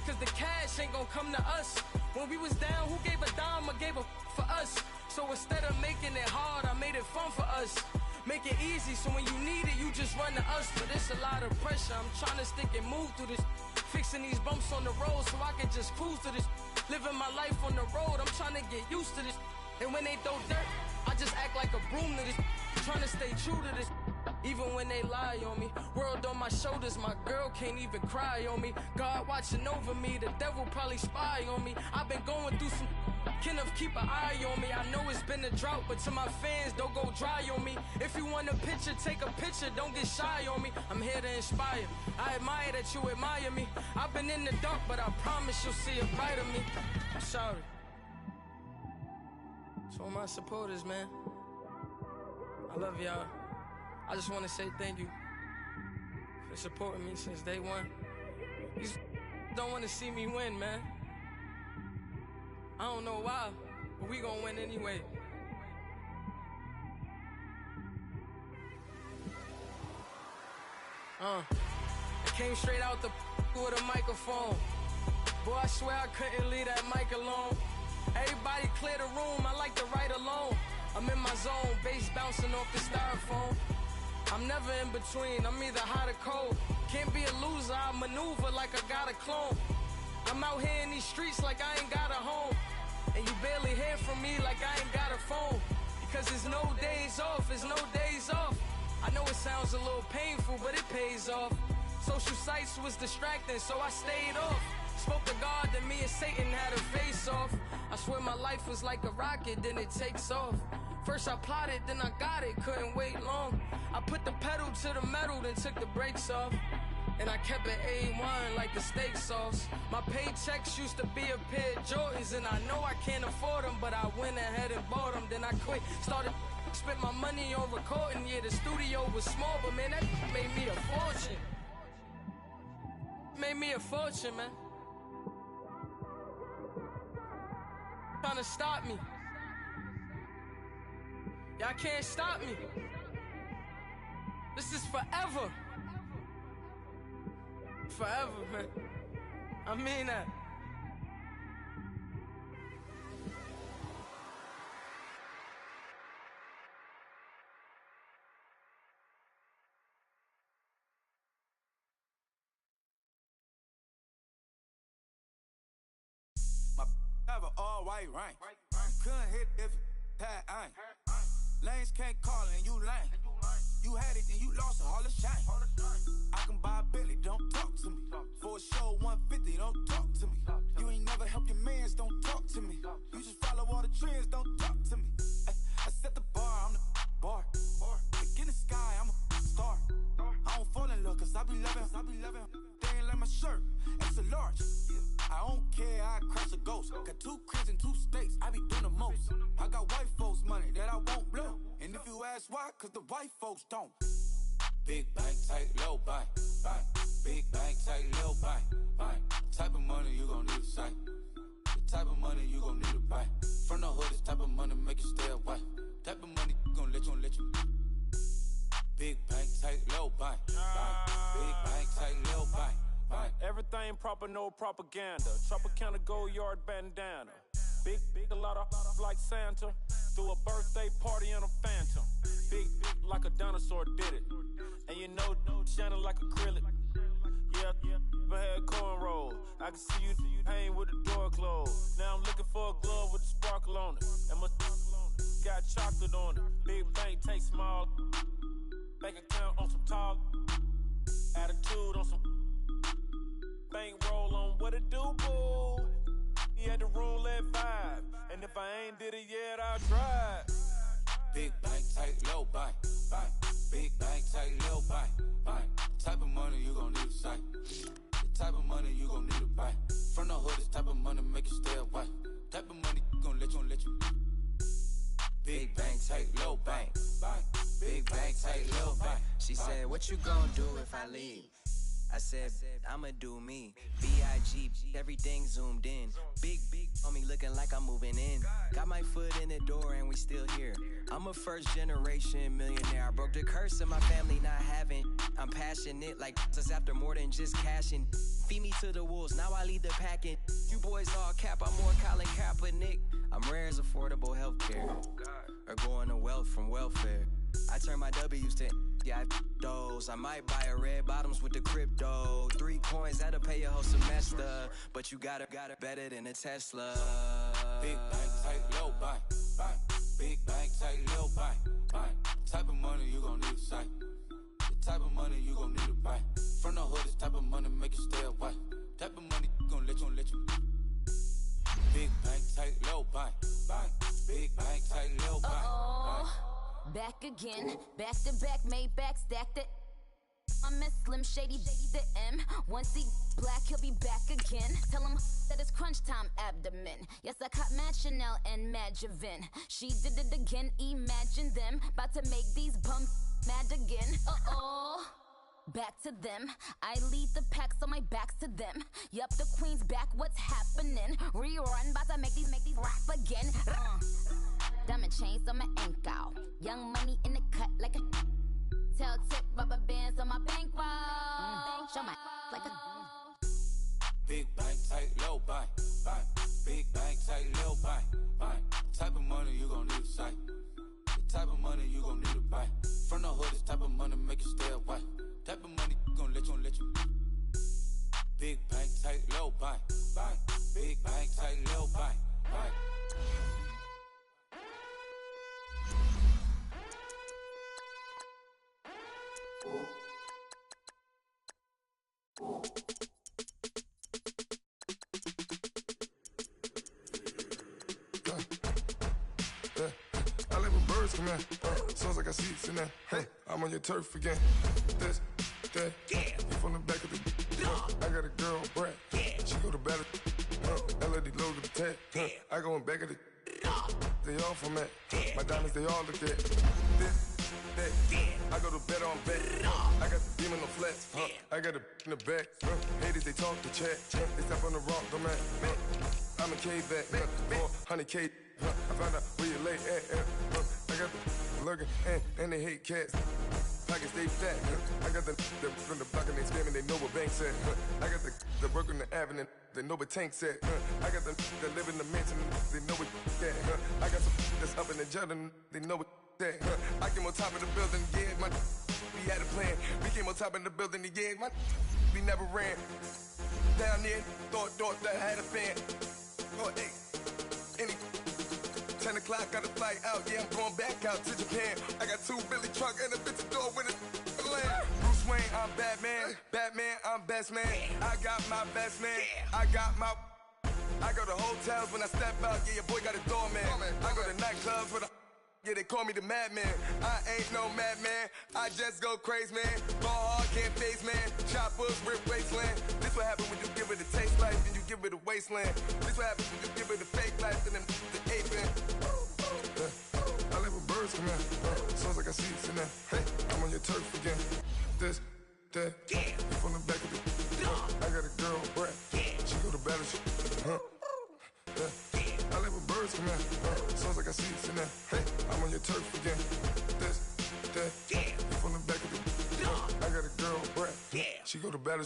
cause the cash ain't gon' come to us. When we was down, who gave a dime or gave a for us? So instead of making it hard, I made it fun for us. Make it easy, so when you need it, you just run to us. But it's a lot of pressure, I'm trying to stick and move through this. Fixing these bumps on the road so I can just cruise to this. Living my life on the road, I'm trying to get used to this. And when they throw dirt, I just act like a broom to this. Trying to stay true to this. Even when they lie on me. World on my shoulders, my girl can't even cry on me. God watching over me, the devil probably spy on me. I've been going through some. Kenneth, keep an eye on me. I know it's been a drought, but to my fans, don't go dry on me. If you want a picture, take a picture, don't get shy on me. I'm here to inspire. I admire that you admire me. I've been in the dark, but I promise you'll see a brighter me. I'm sorry. To all my supporters, man, I love y'all. I just want to say thank you for supporting me since day one. You don't want to see me win, man. I don't know why, but we gonna win anyway. I came straight out the with a microphone. Boy, I swear I couldn't leave that mic alone. Everybody clear the room, I like to write alone. I'm in my zone, bass bouncing off the styrofoam. I'm never in between, I'm either hot or cold. Can't be a loser, I maneuver like I got a clone. I'm out here in these streets like I ain't got a home. And you barely hear from me like I ain't got a phone. Because there's no days off, there's no days off. I know it sounds a little painful, but it pays off. Social sites was distracting, so I stayed off. Spoke to God, then me and Satan had a face off. I swear my life was like a rocket, then it takes off. First I plotted, then I got it, couldn't wait long. I put the pedal to the metal, then took the brakes off. And I kept it A1 like the steak sauce. My paychecks used to be a pair of Jordans, and I know I can't afford them, but I went ahead and bought them. Then I quit, started spent my money on recording. Yeah, the studio was small, but man, that made me a fortune. Made me a fortune, man. Trying to stop me. Y'all can't stop me. This is forever. Forever, man. I mean that. My have an all-white rank. Couldn't hit if it had ain't. Lanes can't call and you lame. You had it and you lost it, all the shame. I can buy a Billy, don't talk to me. For a show 150, don't talk to me. You ain't ghost. Got 2 cribs and 2 states, I be doing the most. I got white folks money that I won't blow. And if you ask why, cause the white folks don't. Big bank, tight, low bank, bank. Big bank, tight, low bank, bank. Type of money you gon' need a sight. The type of money you gon' need to buy. From the hood, this type of money make you stay away. Type of money gon' let you. Big bank, tight, low bank, bank. Big bank, tight, low bank, bank. Everything proper, no propaganda. Tropicana gold yard bandana. Big, a lot of like Santa. Threw a birthday party in a phantom. Big, like a dinosaur did it. And you know, shining like acrylic. Yeah, I had cornrow. I can see you hang with the door closed. Now I'm looking for a glove with a sparkle on it. And my got chocolate on it. Big bank, take small. Bank account on some tall. Attitude on some. Bank roll on what it do, boo. He had the roulette vibe. And if I ain't did it yet, I'll try. Big bank, tight, low bank, bank. Big bank, tight, low bank, bank. Type of money you gon' need a sight. The type of money you gon' need to buy. From the hood, this type of money make you stay away. Type of money gon' let you. Big bank, tight, low bank, bank. Big bank, tight, low bank. She said, what you gon' do if I leave? I said, I'ma do me. B.I.G. Everything zoomed in. Big on me looking like I'm moving in. Got my foot in the door and we still here. I'm a first generation millionaire. I broke the curse of my family not having. I'm passionate like this after more than just cashing. Feed me to the wolves, now I lead the packing. You boys all cap, I'm more Colin Kaepernick. I'm rare as affordable healthcare. Or going to wealth from welfare. I turn my W's to those. I might buy a red bottoms with the crypto. 3 coins, that'll pay your whole semester. But you got it better than a Tesla. Big bank, tight, low bank, bank. Big bank, tight, low bank, bank. Type of money you gon' need a sight. The type of money you gon' need to buy. From the hood, this type of money make you stay away. Type of money gon' let you. Big bank, tight, low bank, bank. Big bank, tight, low bank, bank. Back again, back to back, made back, stacked it. I'm a Slim Shady, the M. Once he black, he'll be back again. Tell him that it's crunch time abdomen. Yes, I caught Mad Chanel and Mad Javin. She did it again, imagine them. About to make these bums mad again. Back to them. I lead the pack, so my back's to them. Yup, the queen's back, what's happening? Rerun, about to make these rap again. Diamond chains on my ankle. Young money in the cut like a tail tip, rubber bands on my bankroll. Show my like a Big bank, tight, low bank, bank. Big bank, tight, low bank, bank. Type of money you gon' need a sight. The type of money you gon' need to buy. From the hood, this type of money make you stay away. Type of money gon' let you. Big bank, tight, low bank, bank. Big bank, tight, low bank, bank. I like when birds come in. Sounds like I seats in there. I'm on your turf again. This, that, you from the back of the. I got a girl, Brad. She go to battle. LED logo the tag. I go in back of the. They all from that. My diamonds, they all look at. This, that. I go to bed on bed. I got the demon on flats. I got a in the back. Haters, they talk to chat. They step on the rock, don't man. I'm a K-back. 400K. I found out where you lay at. I got the lurking and they hate cats. Pockets stay fat. I got the from the block and they scamming, they know what banks at. I got the work on the avenue, they know what tanks at. I got the that live in the mansion, they know what that. I got some that's up in the jungle, they know what that. I came on top of the building, yeah, my we had a plan. We came on top of the building, yeah, my we never ran. Down there, thought that I had a fan. Oh, hey, any 10 o'clock, got a flight out, yeah, I'm going back out to Japan. I got 2 Billy truck and a bitch door with a land. Bruce Wayne, I'm Batman. Batman, I'm best man. I got my best man. I go to hotels when I step out, yeah, your boy got a doorman. I go to nightclubs with a, yeah, they call me the madman. I ain't no madman, I just go crazy, man. Ball hard, Can't face, man. Choppers, rip wasteland. This what happens when you give it a taste life and you give it a wasteland. This what happens when you give it a fake life and then the ape in. I like when birds come in. Sounds like I see it in there. Hey, I'm on your turf again. This, that, yeah. You from the back of the. I got a girl, Brad. Yeah. She go to battle. I like when birds come in. Sounds like I see it in there. Hey, I'm on your turf again. This, that, yeah. You from the back of the. I got a girl, Brad. Yeah. She go to battle.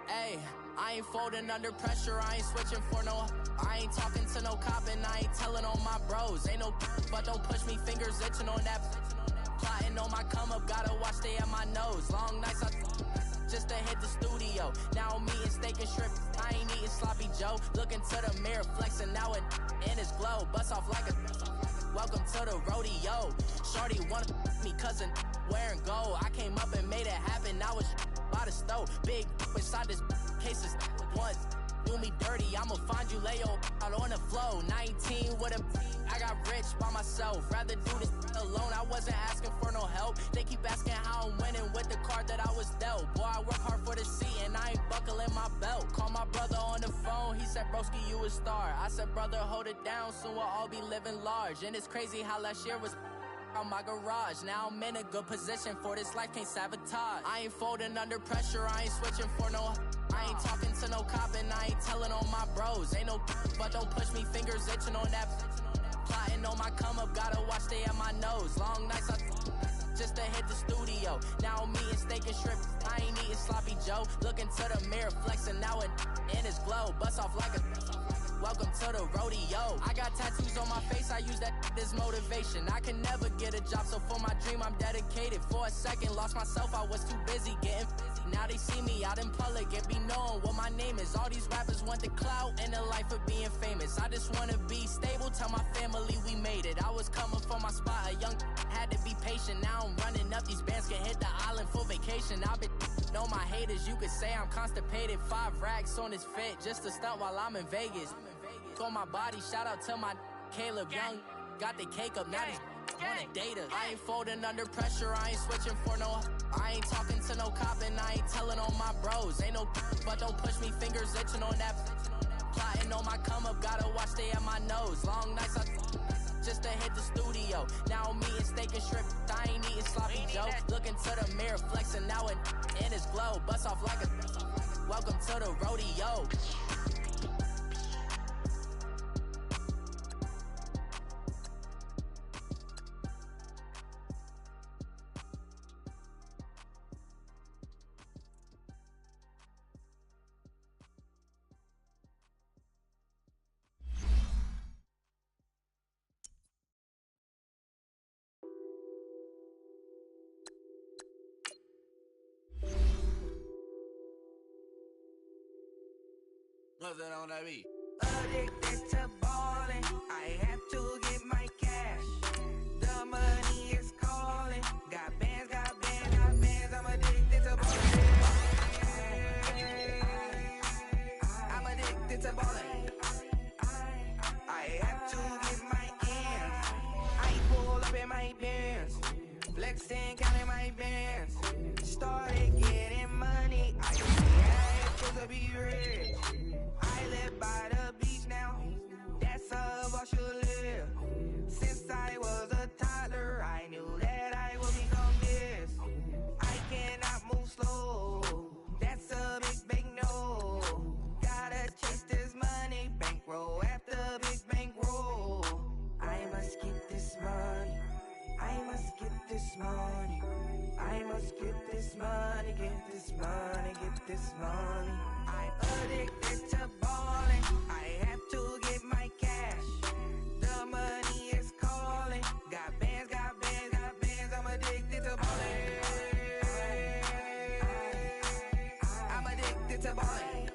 Hey, I ain't folding under pressure, I ain't switching for no. I ain't talking to no cop and I ain't telling on my bros. Ain't no but don't push me, fingers itching on that. Plotting on my come up, gotta watch stay at my nose. Long nights I just to hit the studio. Now I'm eating steak and shrimp, I ain't eating sloppy Joe. Looking to the mirror, flexing now it in his glow. Bust off like a welcome to the rodeo. Shorty wanna me cousin wearing gold. I came up and made it happen, now it's by the stove. Big inside this cases once do me dirty, I'ma find you lay out on the floor. 19 with a I got rich by myself. Rather do this alone, I wasn't asking for no help. They keep asking how I'm winning with the card that I was dealt. Boy, I work hard for the seat and I ain't buckling my belt. Call my brother on the phone, he said, broski, you a star. I said, brother, hold it down, soon we'll all be living large. And it's crazy how last year was on my garage. Now I'm in a good position for this life, can't sabotage. I ain't folding under pressure, I ain't switching for no. I ain't talking to no cop and I ain't telling on my bros. Ain't no but don't push me, fingers itching on that. Plotting on my come up, gotta watch stay at my nose. Long nights I just to hit the studio. Now I'm eating steak and shrimp, I ain't eating sloppy Joe. Looking to the mirror, flexing now it in his glow. Bust off like a welcome to the rodeo. I got tattoos on my face, I use that as motivation. I can never get a job, so for my dream I'm dedicated. For a second, lost myself, I was too busy getting busy. Now they see me out in public and be knowing what my name is. All these rappers want the clout and the life of being famous. I just wanna be stable, tell my family we made it. I was coming for my spot, a young had to be patient. Now I'm running up, these bands can hit the island for vacation. I've been know my haters, you could say I'm constipated. 5 racks on his fit, just to stunt while I'm in Vegas. On my body, shout out to my Caleb Young. Got the cake up, now these wanna date us. I ain't folding under pressure, I ain't switching for no. I ain't talking to no cop and I ain't telling on my bros. Ain't no but don't push me, fingers itching on that. Plotting on my come up, gotta watch stay at my nose. Long nights I just to hit the studio. Now I'm eating steak and shrimp, I ain't eating sloppy Joe. Looking to the mirror, flexing now it in his glow. Bust off like a welcome to the rodeo. What's that on that beat? Addicted to ballin', I have to get my cash. The money is calling. Got bands, got bands, got bands. I'm addicted to ballin'. I'm addicted to ballin'. I have to get my ends. I pull up in my bands, flexing, counting my bands. Started getting money. I supposed to be rich. I live by the beach now, that's how I should live. Since I was a toddler, I knew that I would become this. I cannot move slow, that's a big no. Gotta chase this money, bankroll after big bankroll. I must get this money, I must get this money. I must get this money, get this money, get this money. I'm addicted to ballin', I have to get my cash. The money is calling. Got bands, got bands, got bands. I'm addicted to ballin'. I'm addicted to ballin'.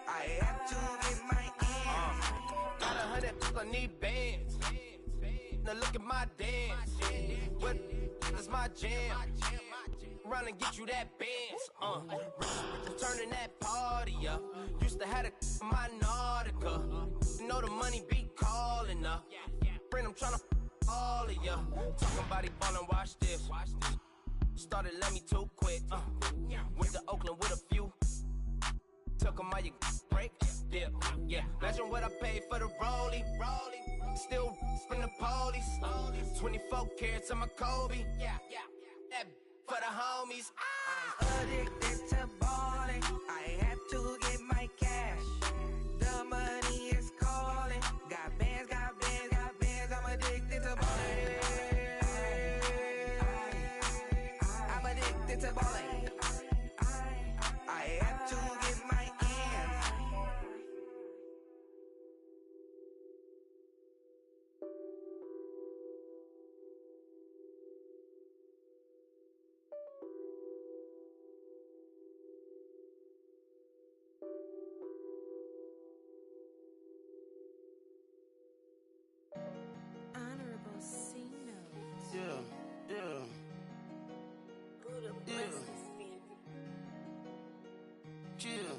I have to get my ends. Got 100 people need bands. is my jam. Run and get you that Benz. Turning that party up. Used to have a my Nautica. You know the money be calling up. Friend, I'm tryna all of ya. Talking about he ballin', watch this. Started let me too quick. Went to Oakland with a few. Took 'em all you break. Dip. Yeah. Imagine what I paid for the rollie. Still from the police. 24 carats on my Kobe. That for the homies. I'm addicted to balling. I have to get my cash. The money is calling. Got bands, got bands, got bands. I'm addicted to balling. I'm addicted to balling. I have to get my ends. Honorable C notes. Yeah. Chill.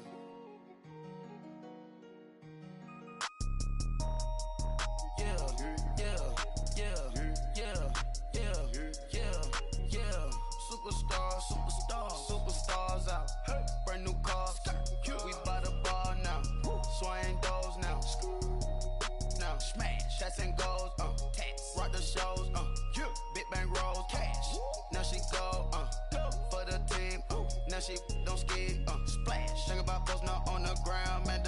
Superstars out. Brand new cars. We buy the ball now. Swing doors now. Now smash. Shots and goals. Tax. Rock the shows. Big bang rolls. Cash. Now she go. For the team. Now she don't skid. Splash. Think about post now on the ground, man.